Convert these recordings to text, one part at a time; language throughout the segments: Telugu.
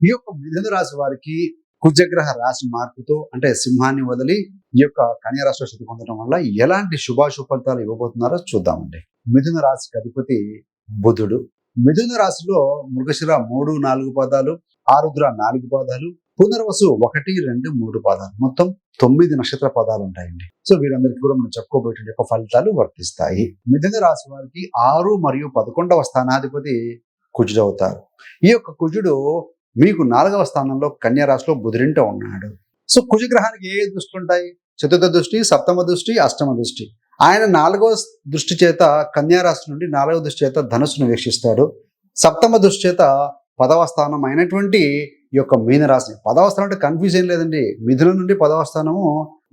ఈ యొక్క మిథున రాశి వారికి కుజగ్రహ రాశి మార్పుతో అంటే సింహాన్ని వదిలి ఈ యొక్క కన్యా రాశిలో స్థితి పొందడం వల్ల ఎలాంటి శుభాశుభ ఫలితాలు ఇవ్వబోతున్నారో చూద్దామండి. మిథున రాశికి అధిపతి బుధుడు. మిథున రాశిలో మృగశిర 3-4 పాదాలు, ఆరుద్ర 4 పాదాలు, పునర్వసు 1, 2, 3 పాదాలు, మొత్తం 9 నక్షత్ర పదాలు ఉంటాయండి. సో వీరందరికీ కూడా మనం చెప్పుకోబోయే యొక్క ఫలితాలు వర్తిస్తాయి. మిథున రాశి వారికి 6 మరియు 11వ స్థానాధిపతి కుజుడు అవుతారు. ఈ యొక్క కుజుడు మీకు 4వ స్థానంలో కన్యా రాశిలో బుధుడింట ఉన్నాడు. సో కుజగ్రహానికి ఏ దృష్టి ఉంటాయి? చతుర్థ దృష్టి, సప్తమ దృష్టి, అష్టమ దృష్టి. ఆయన 4వ దృష్టి చేత కన్యా రాశి నుండి 4వ దృష్టి చేత ధనుస్సును వీక్షిస్తాడు. సప్తమ దృష్టి చేత 10వ స్థానం అయినటువంటి ఈ యొక్క మీన రాశి. 10వ స్థానం అంటే కన్ఫ్యూజ్ ఏం లేదండి. మిథునం నుండి 10వ స్థానము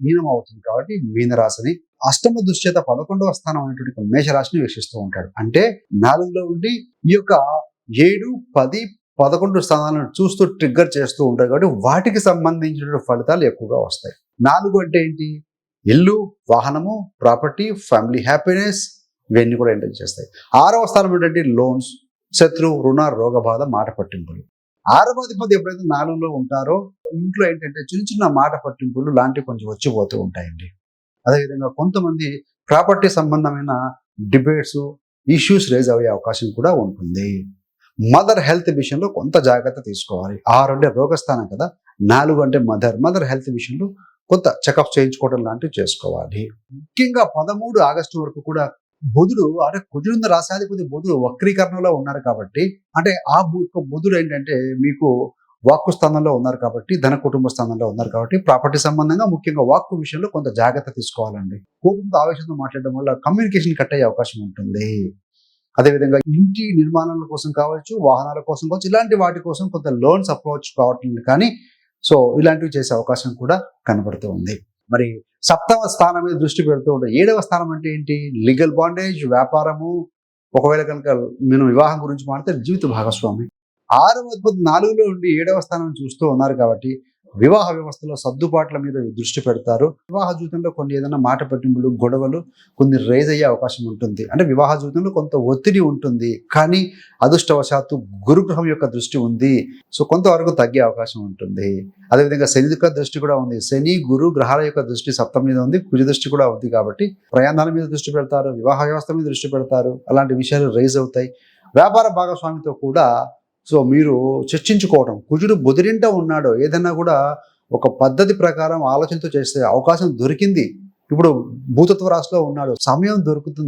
మీనం అవుతుంది కాబట్టి మీన రాశిని. అష్టమ దృష్టి చేత 11వ స్థానం అయినటువంటి మేషరాశిని వీక్షిస్తూ ఉంటాడు. అంటే 4లో ఉండి ఈ యొక్క 7, 10, 11 స్థానాలను చూస్తూ ట్రిగ్గర్ చేస్తూ ఉంటారు కాబట్టి వాటికి సంబంధించిన ఫలితాలు ఎక్కువగా వస్తాయి. 4 అంటే ఏంటి? ఇల్లు, వాహనము, ప్రాపర్టీ, ఫ్యామిలీ హ్యాపీనెస్, ఇవన్నీ కూడా ఎంటర్ చేస్తాయి. 6వ స్థానం ఏంటంటే లోన్స్, శత్రు, రుణ, రోగ బాధ, మాట పట్టింపులు. 6వ అధిపతి ఎప్పుడైతే 4లో ఉంటారో ఇంట్లో ఏంటంటే చిన్న చిన్న మాట పట్టింపులు లాంటివి కొంచెం వచ్చిపోతూ ఉంటాయండి. అదేవిధంగా కొంతమంది ప్రాపర్టీ సంబంధమైన డిబేట్స్, ఇష్యూస్ రేజ్ అయ్యే అవకాశం కూడా ఉంటుంది. మదర్ హెల్త్ విషయంలో కొంత జాగ్రత్త తీసుకోవాలి. 6 అంటే రోగస్థానం కదా, 4 అంటే మదర్ హెల్త్ విషయంలో కొంత చెకప్ చేయించుకోవడం లాంటివి చేసుకోవాలి. ముఖ్యంగా 13 ఆగస్టు వరకు కూడా బుధుడు అంటే కుజుడున్న రాశాధిపతి బుధుడు వక్రీకరణలో ఉన్నారు కాబట్టి అంటే ఆ బుధుడు ఏంటంటే మీకు వాక్కు స్థానంలో ఉన్నారు కాబట్టి, ధన కుటుంబ స్థానంలో ఉన్నారు కాబట్టి ప్రాపర్టీ సంబంధంగా ముఖ్యంగా వాక్కు విషయంలో కొంత జాగ్రత్త తీసుకోవాలండి. కోపంతో ఆవేశంతో మాట్లాడడం వల్ల కమ్యూనికేషన్ కట్ అయ్యే అవకాశం ఉంటుంది. అదేవిధంగా ఇంటి నిర్మాణాల కోసం కావచ్చు, వాహనాల కోసం కావచ్చు, ఇలాంటి వాటి కోసం కొంత లోన్స్ అప్రోచ్ కావట్లేదు కానీ సో ఇలాంటివి చేసే అవకాశం కూడా కనబడుతూ ఉంది. మరి 7వ స్థానం మీద దృష్టి పెడుతూ ఉంటాం. 7వ స్థానం అంటే ఏంటి? లీగల్ బాండేజ్, వ్యాపారము, ఒకవేళ కనుక నేను వివాహం గురించి మాట్లాడితే జీవిత భాగస్వామి. 6వ అధిపతి 4లో ఉండి 7వ స్థానం చూస్తూ ఉన్నారు కాబట్టి వివాహ వ్యవస్థలో సర్దుబాట్ల మీద దృష్టి పెడతారు. వివాహ జీవితంలో కొన్ని ఏదైనా మాట పట్టింపులు, గొడవలు కొన్ని రైజ్ అయ్యే అవకాశం ఉంటుంది. అంటే వివాహ జీవితంలో కొంత ఒత్తిడి ఉంటుంది. కానీ అదృష్టవశాత్తు గురుగ్రహం యొక్క దృష్టి ఉంది. సో కొంతవరకు తగ్గే అవకాశం ఉంటుంది. అదేవిధంగా శని యొక్క దృష్టి కూడా ఉంది. శని, గురు గ్రహాల యొక్క దృష్టి సప్తమ మీద ఉంది. కుజ దృష్టి కూడా ఉంది కాబట్టి ప్రయాణాల మీద దృష్టి పెడతారు, వివాహ వ్యవస్థ మీద దృష్టి పెడతారు. అలాంటి విషయాలు రైజ్ అవుతాయి. వ్యాపార భాగస్వామితో కూడా సో మీరు చర్చించుకోవడం. కుజుడు బుధుడింట ఉన్నాడు, ఏదైనా కూడా ఒక పద్ధతి ప్రకారం ఆలోచనతో చేసే అవకాశం దొరికింది. ఇప్పుడు భూతత్వ రాశిలో ఉన్నాడు, సమయం దొరుకుతుంది.